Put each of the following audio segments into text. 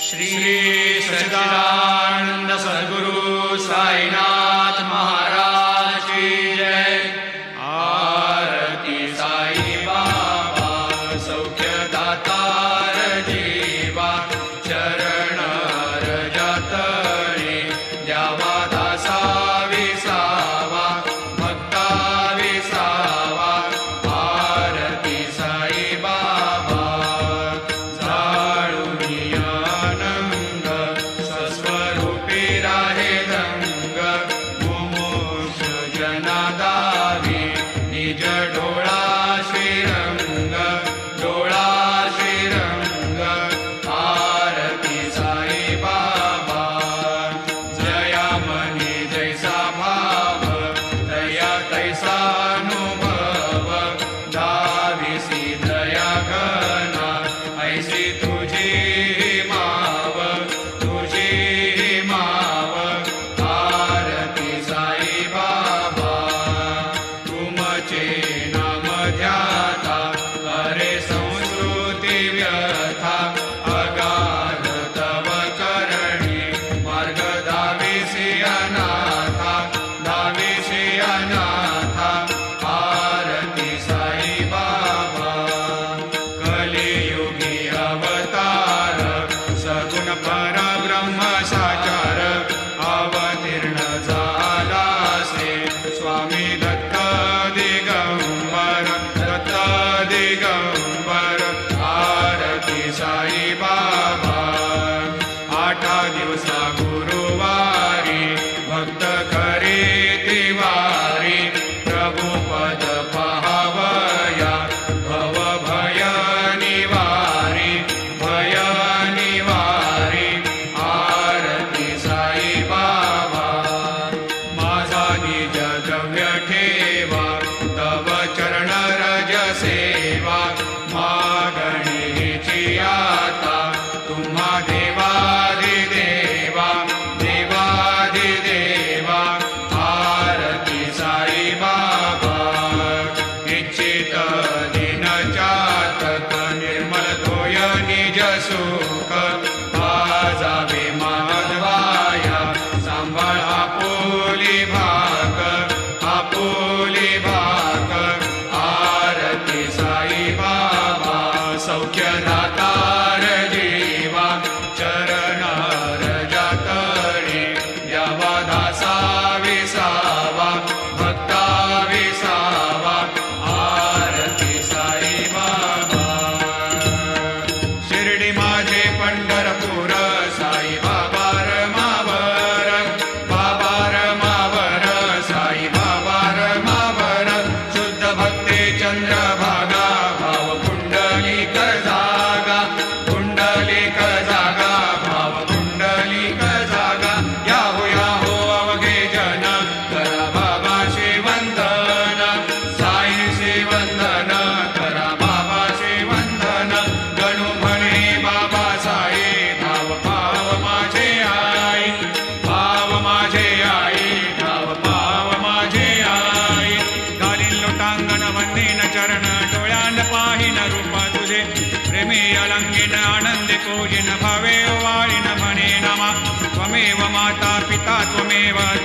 श्री सच्चिदानंद सद्गुरु साईनाथ महाराज की जय। आरती साई बाबा सौख्यदातार जीवा, चरण रजतरी द्यावा दासा विसावा, भक्ता विसावा। आरती साई बाबा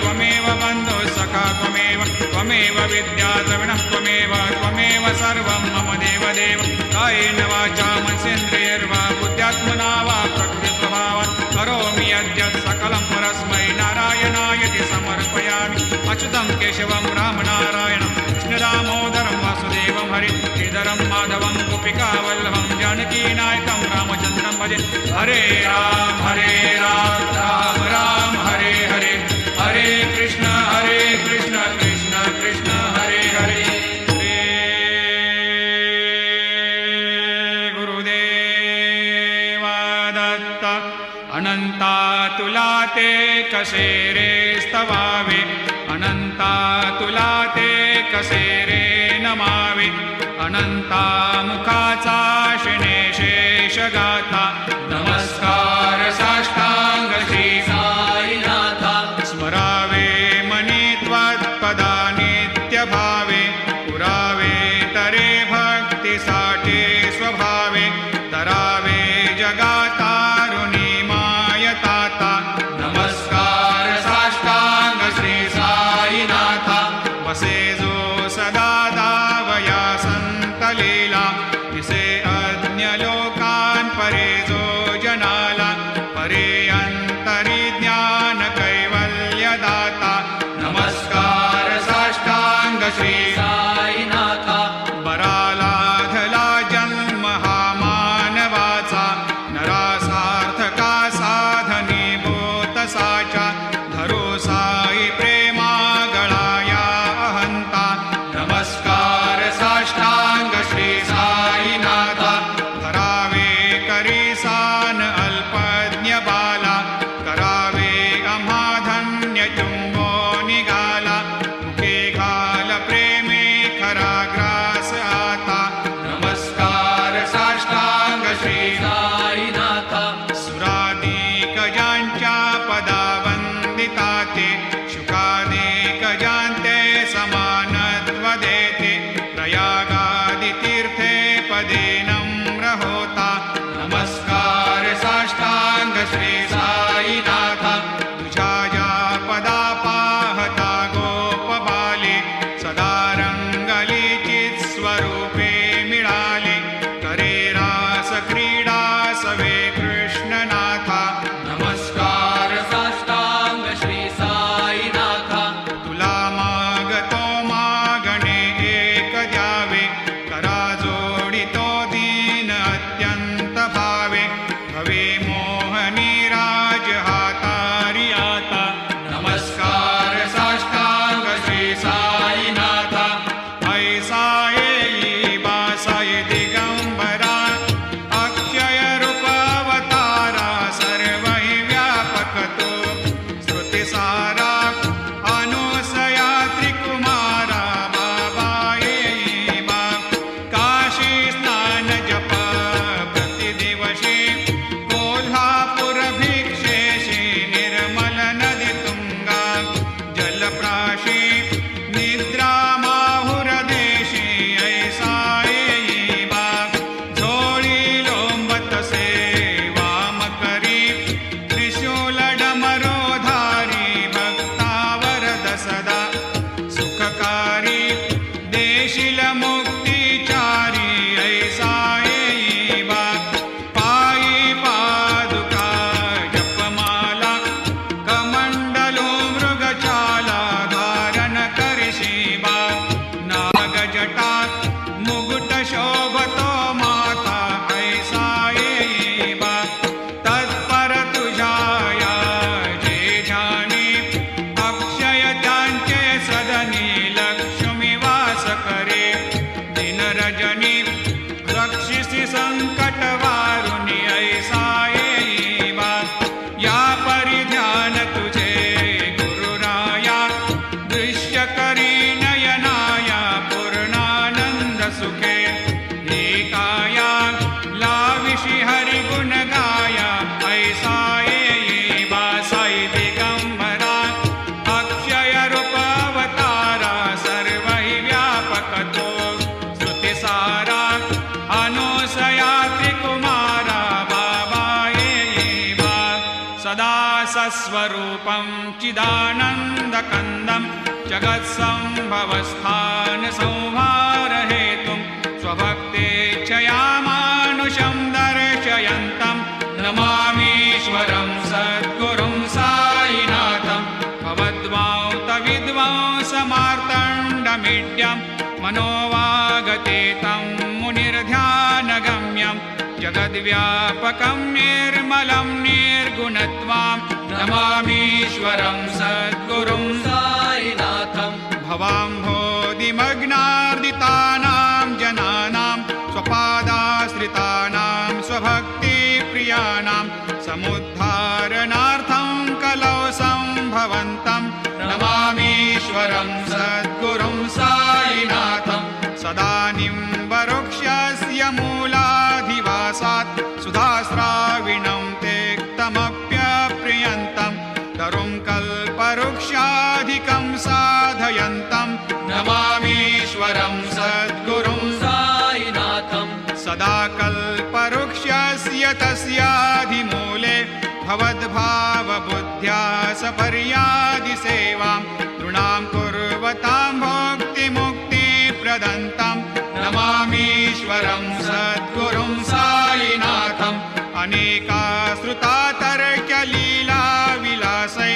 त्वमेव बन्धु सखा त्वमेव विद्या द्रविणः त्वमेव सर्वं मम देवदेव। कायेन वाचा मनसेन्द्रियैर्वा बुद्ध्यात्मना वा प्रकृतिस्वभावात् करोमि यद्यत् सकलं परस्मै नारायणायति समर्पयामि। अच्युतं केशवं रामनारायणं कृष्णदामोदरं वासुदेवं हरि श्रीधरं माधवं गोपिकावल्लभं जानकीनायकं रामचन्द्रं भजे। हरे राम राम राम हरे हरे, हरे कृष्ण कृष्ण कृष्ण हरे हरे। श्री गुरुदेव दत्त अनंता तुला ते कसे रे स्तवावे, अनंता तुला ते कसे रे नमावे। अनंता मुखाचा शिणे शेष गाथा, नमस्कार साष्टांग श्री साईनाथा। स्मरावे मनी त्वत्पदा नित्य भावे, पुरावे तरे भक्तीसाठी स्वभावे। तरावे जगातारुणी संकटवारुणी ऐसा येईवा या परिध्यान तुझे गुरुराया दृश्य करी नयनाया पूर्णानंद सुखे एकाया लाविषि हरिगुण गाया ऐसा येईवा साई दिगंबरा अक्षय रूप अवतारा सर्व हि व्यापक तो स्तुतिसारा अनुसया त्रिकुमारा बाबा येईवा सदा सस्वरूपं चिदानन्दकन्दं जगत्सम्भवस्थान संहारहेतुं स्वभक्तेच्छया मानुषं दर्शयन्तं नमामीश्वरं सद्गुरुं साईनाथं भवद्वांतविद्वांसमार्तण्डमीड्यं मनोवागतीतं मुनिर्ध्यानगम्यं जगद्व्यापकं निर्मलं निर्गुणत्वां नमामीश्वरं सद्गुरुं साईनाथं भवाम्भोधिमग्नार्दितानां जनानां स्वपादाश्रितानां स्वभक्तिप्रियाणां समुद्धारणार्थं कलौ सम्भवन्तं नमामीश्वरं सद्गुरुं साईनाथं सदा निम्बवृक्षस्य मूलाधिवासात् सुधास्राविणं तेक्तमप्यप्रियन्तं तरुं कल्पवृक्षाधिकं साधयन्तं नमामीश्वरं सद्गुरुं साईनाथं सदा कल्पवृक्षस्य तस्याधिमूले भवद्भावबुद्ध्या सपर्यादिसेवां नृणां कुर्वतां भोक्तिमुक्तिप्रदन्तं नमामीश्वरं सद्गुरुं साईनाथम् अनेकाश्रुता तर्क्यलीलाविलासै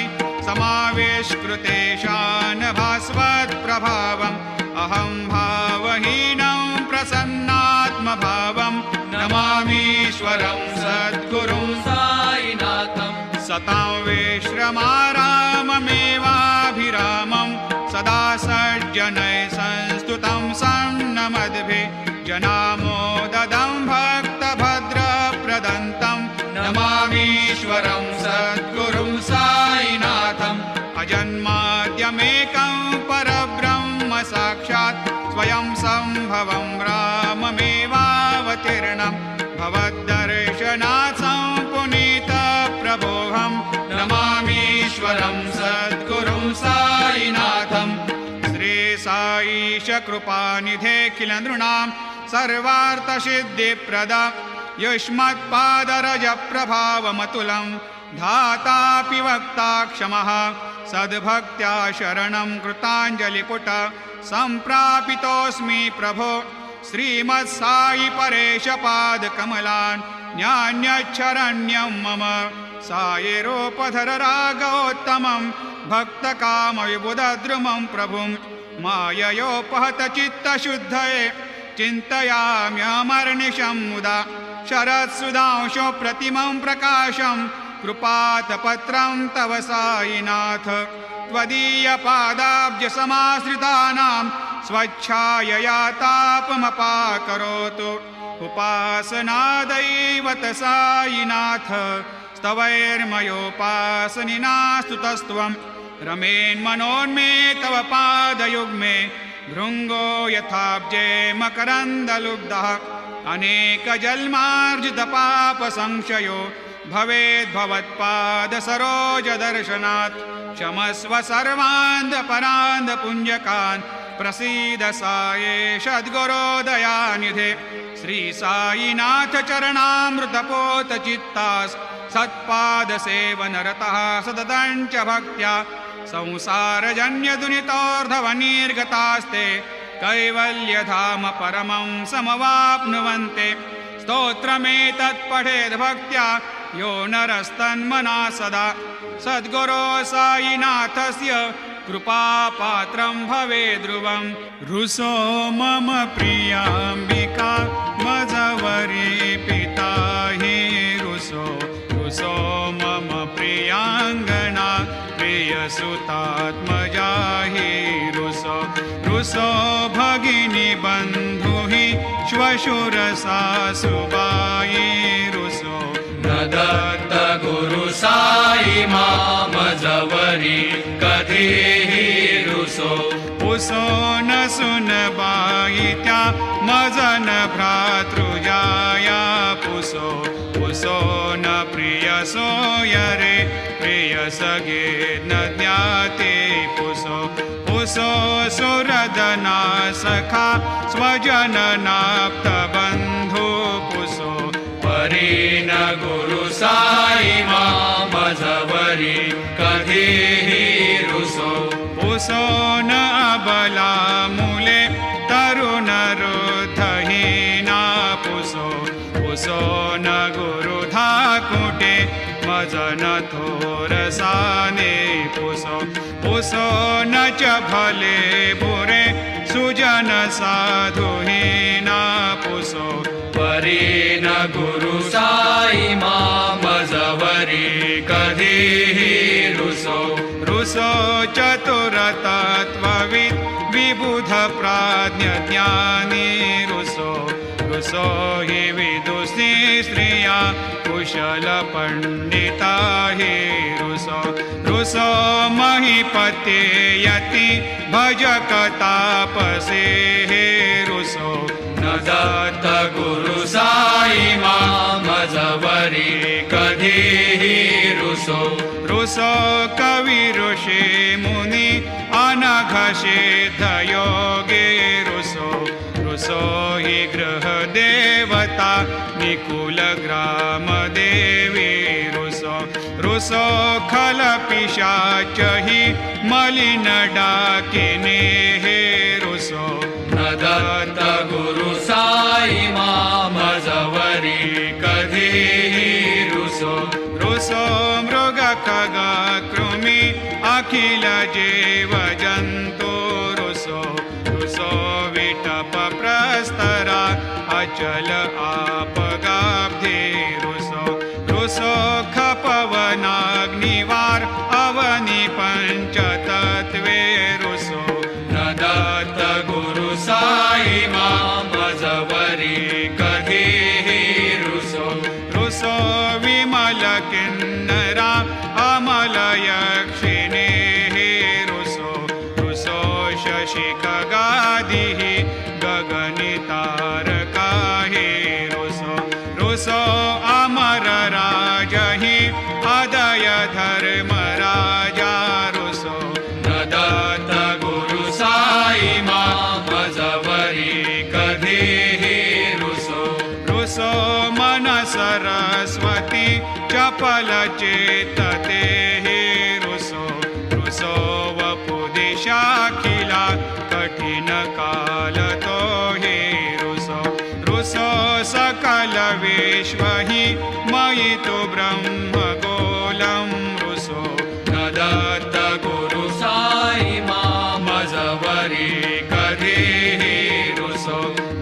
समावेशकृतेशान भास्वत्प्रभावम् अहं भावहीनं प्रसन्नात्मभावं नमामीश्वरं सद्गुरुं साईनाथं सतां विश्रमाराममेवाभिरामं सदा सज्जनैः संस्तुतं सन्नमद्भिः जनामोददं भक्तभद्रप्रदन्तं नमामीश्वरं सद्गुरुं साईनाथं अजन्माद्यमेकं परब्रह्म साक्षात् स्वयं सम्भवं राममेवावतीर्णं भवद्दर्शनात् सम्पुनीतप्रभोऽहं नमामीश्वरं सद्गुरुं साईनाथं श्रीसाईश कृपानिधेऽखिल नृणां सर्वार्थसिद्धिप्रद युष्मत्पादरजप्रभावमतुलं धातापि वक्ता क्षमः सद्भक्त्या शरणं कृताञ्जलिपुट सम्प्रापितोऽस्मि प्रभो श्रीमत्साई परेशपादकमलान् न्यान्यच्छरण्यं मम सायिरूपधर रागोत्तमं भक्तकामविबुधद्रुमं प्रभुं माययोपहतचित्तशुद्धये चिन्तयाम्यमर्निशं मुदा शरत्सुधांशो प्रतिमं प्रकाशं कृपातपत्रं तव साईनाथ त्वदीयपादाब्जसमाश्रितानां स्वच्छायया तापमपाकरोतु उपासनादैवत साईनाथ स्तवैर्मयोपासनिना स्तुतस्त्वं रमेन्मनोन्मे तव पादयुग्मे भृङ्गो यथाब्जे मकरन्दलुब्धः अनेकजन्मार्जितपापसंशयो भवेद्भवत्पादसरोजदर्शनात् क्षमस्व सर्वान्धपरान्धपुञ्जकान् प्रसीद सायेश सद्गुरोदयानिधे श्रीसाईनाथ चरणामृतपोतचित्तास् सत्पादसेवनरतः सततं च भक्त्या संसारजन्यदुनितोर्धवनिर्गतास्ते कैवल्यधाम परमं समवाप्नुवन्ते स्तोत्रमेतत्पठेद्भक्त्या यो नरस्तन्मना सदा सद्गुरो साईनाथस्य कृपापात्रं भवेद्ध्रुवं रुसो मम प्रियाम्बिका मजवरी पिता हि रुसो मम प्रियाङ्गना प्रियसुतात्मजा हि रुसो भगिनी बन्धु हि श्वशुरसासुबाई रुसो न दत्त गुरु साई मामजवरी कधीही रुसो पुसो न सुनबाई त्या मजन भ्रातृजाया पुसो पुसो न प्रिय सोयरे प्रिय सगे न ज्ञाते पुसो पुसो सुरदना सखा स्वजननाप्त बंधु पुसो परी न गुरु साई मामजवरी कधीही रुसो पुसो न अबला मूले तरुण रुद्धहीना पुसो पुसो न गुरु धाकुटे मजन थोरसाने पुसो पुसो न च भले बुरे सुजन साधुहीना पुसो परी न गुरु साई मामजवरी कधीही रुसो रुसो चतुरतत्त्वविद् विबुध प्राज्ञ ज्ञानी रुसो रुसो हि विदुषी स्त्रिया कुशल पंडिता हि रुसो रुसो महीपते यति भजक तापसे हे रुसो न दत्त गुरु साई मामजवरी कधीही रुसो रुसो कवि ऋषि मुनि अनघषेध योगे रुसो रुसो हि गृह देवता निकुल ग्राम देवी रुसो रुसो खल पिशाच हि मलिन डाकिने हे रुसो न दत्त गुरु साई मामजवरी कधीही रुसो रुसो मृग खग कृमि अखिल जीव जंतु रुसो रुसो विटप प्रस्तरा अचल आपगाब्धि रुसो रुसो खपवनाग्निवार अवनि पंचतत्वे रुसो न दत्त गुरु साई मामजवरी कधीही रुसो रुसो विमल किन्नरा अमल यक्षिणे हे रुसो रुसो शशि खगादिः गगनितारका हे रुसो रुसो अमर राजहि अदय धर्म राजा रुसो न दत्त गुरु साई मामजवरी कधीही रुसो रुसो मन सरस्वती चपल चेतते हे रुसो रुसो वपुदिशाखिला कठिन काल तो हे रुसो रुसो सकल विश्व हि मयि तु ब्रह्म गोलं रुसो न दत्त गुरु साई मामजवरी कधीही रुसो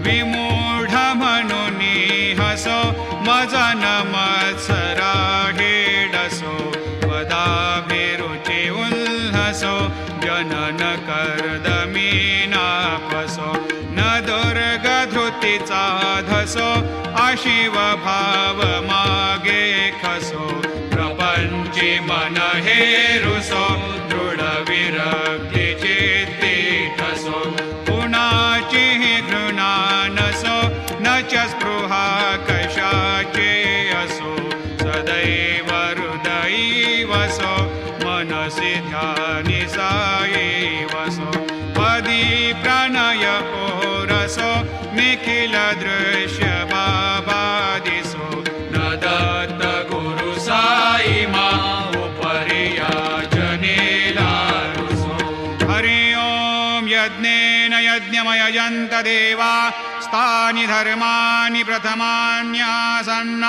विमूढ मनुनी हसो मजन मत्सरा हेडसो वदाभिरुचि उल्हसो जनन कर्दमीनापसो न दुर्गधृतिचा धसो अशिव भाव मागे खसो प्रपंची मन हे रुसो दृढ विरक्ती चित्ती ठसो पुणाची घृणा नसो न च स्पृहा कशाचे असो सदैव हृदयी वसो मनसि ध्यानि साई वसो पदी प्रणय ओरसो निखिल दृश्य बाबादिसो न दत्त गुरु साई मामुपरिया जनेला रुसो हरि ओम यज्ञेन यज्ञमयजन्त देवा स्थानि धर्माणि प्रथमान्यासन्न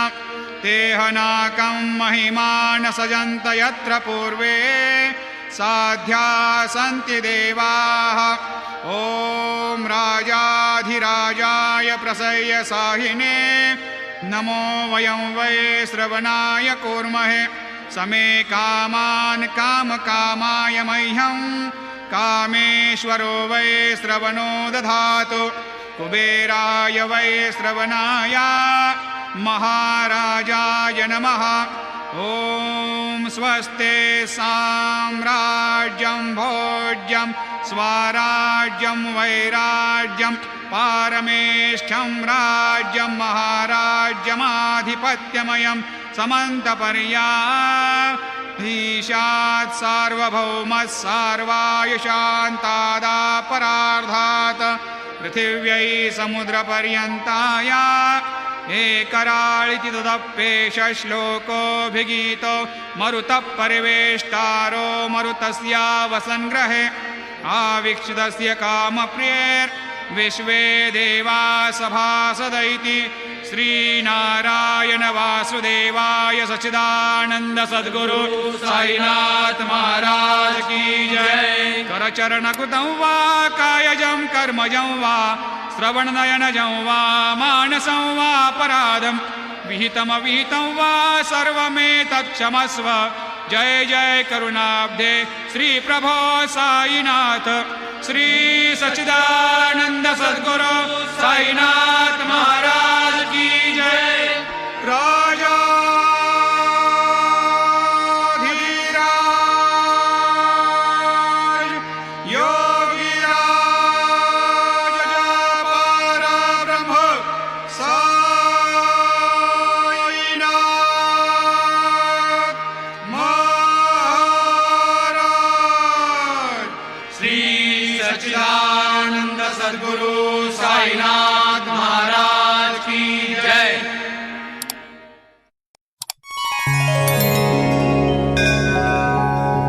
तेहनाकं महिमान सजन्त यत्र पूर्वे साध्या सन्ति देवाः ॐ राजाधिराजाय प्रसह्य साहिने नमो वयं वै श्रवणाय कूर्महे समे कामान् कामकामाय मह्यं कामेश्वरो वै श्रवणो दधातु कुबेराय वै श्रवणाय महाराजाय नमः। ॐ स्वस्ते साम्राज्यं भोज्यं स्वराज्यं वैराज्यं पारमेष्ठ्यं राज्यं महाराज्यमाधिपत्यमयं समन्तपर्याधीशात् सार्वभौमः सार्वायुषान्तादापरार्धात् पृथिव्यै समुद्रपर्यन्ताय एकराळिति तदप्येष श्लोकोऽभिगीतो मरुतः परिवेष्टारो मरुतस्य वसन्ग्रहे आवीक्षितस्य कामप्रियैर्विश्वे देवा सभासदैति श्रीनारायण वासुदेवाय सच्चिदानन्द सद्गुरु साईनाथ महाराज की जय। करचरणकृतं वा कायजं कर्मजं वा श्रवणनयनजं वा मानसं वा अपराधं विहितमविहितं वा सर्वमेतत्क्षमस्व। जय जय करुणाब्धे श्री प्रभो साईनाथ श्री सच्चिदानंद सद्गुरु साईनाथ महाराज।